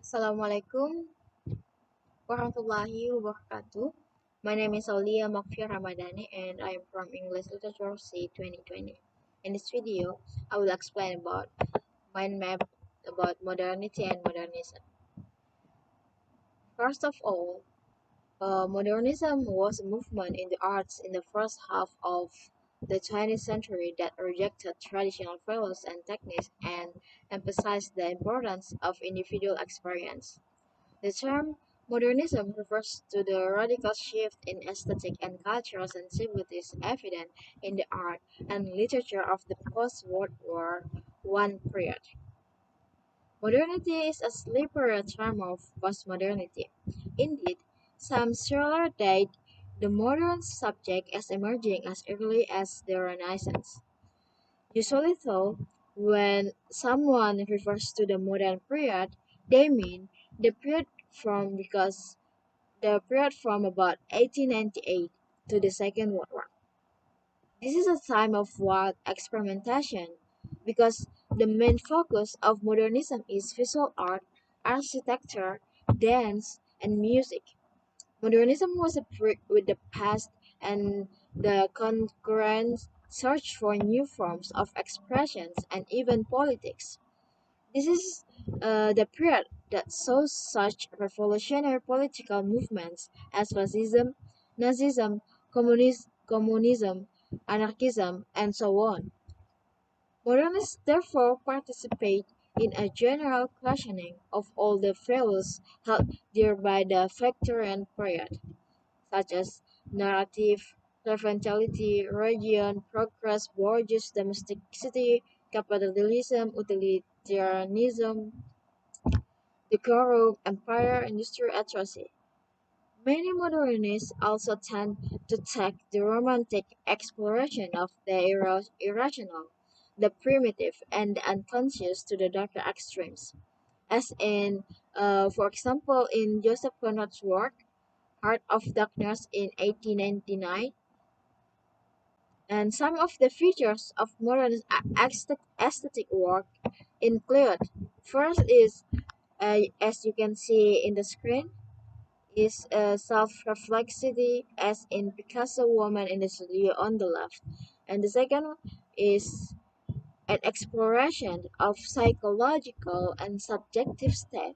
Assalamualaikum warahmatullahi wabarakatuh. My name is Aulia Magfirah Ramadhani and I am from English Literature C 2020. In this video, I will explain about mind map about modernity and modernism. First of all, modernism was a movement in the arts in the first half of the 20th century that rejected traditional values and techniques and emphasized the importance of individual experience. The term modernism refers to the radical shift in aesthetic and cultural sensibilities evident in the art and literature of the post-World War I period. Modernity is a slippery term of postmodernity. Indeed, some scholars date the modern subject as emerging as early as the Renaissance. Usually though, when someone refers to the modern period, they mean the period from about 1898 to the Second World War. This is a time of wild experimentation because the main focus of modernism is visual art, architecture, dance, and music. Modernism was a break with the past and the concurrent search for new forms of expressions and even politics. This is the period that saw such revolutionary political movements as fascism, Nazism, communism, anarchism, and so on. Modernists therefore participate in a general questioning of all the values held dear by the Victorian period, such as narrative, referentiality, religion, progress, bourgeois domesticity, capitalism, utilitarianism, decorum, empire, industrial atrocity. Many modernists also tend to take the romantic exploration of the irrational, the primitive, and the unconscious to the darker extremes, as for example, in Joseph Conrad's work, Heart of Darkness in 1899. And some of the features of modern aesthetic work include first is, as you can see in the screen, is self-reflexivity, as in Picasso woman in the studio on the left. And the second is an exploration of psychological and subjective states,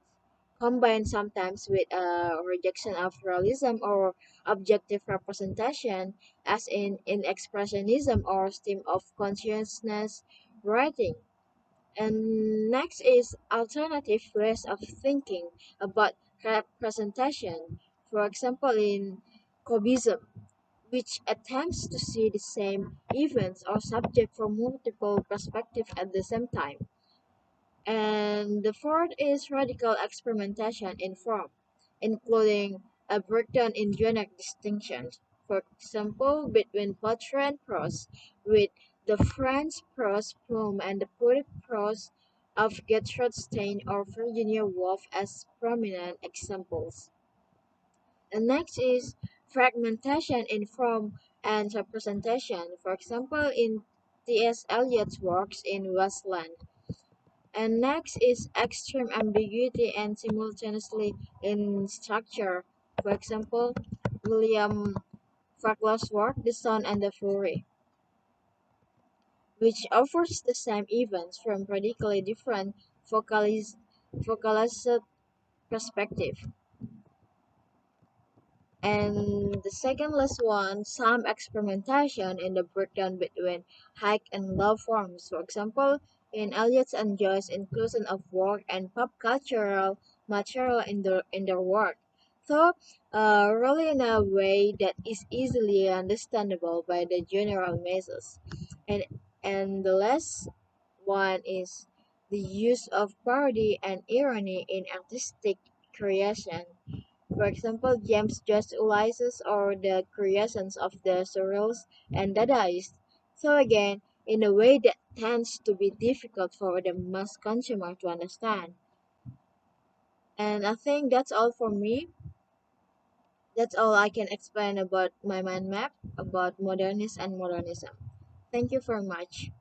combined sometimes with a rejection of realism or objective representation, as in Expressionism or stream of consciousness writing. And next is alternative ways of thinking about representation. For example, in Cubism, which attempts to see the same events or subject from multiple perspectives at the same time. And the fourth is radical experimentation in form, including a breakdown in genre distinctions. For example, between poetry and prose, with the French prose poem and the poetic prose of Gertrude Stein or Virginia Woolf as prominent examples. And next is fragmentation in form and representation. For example, in T.S. Eliot's works in Westland. And next is extreme ambiguity and simultaneously in structure. For example, William Faulkner's work, The Sun and the Fury, which offers the same events from radically different focalized perspective. And the second last one, some experimentation in the breakdown between high and low forms. For example, in Eliot's and Joyce's inclusion of work and pop cultural material in their work. So, really in a way that is easily understandable by the general masses. And the last one is the use of parody and irony in artistic creation. For example, James Joyce Ulysses or the creations of the Surrealists and Dadaists. So again, in a way that tends to be difficult for the mass consumer to understand. And I think that's all for me. That's all I can explain about my mind map, about modernist and modernism. Thank you very much.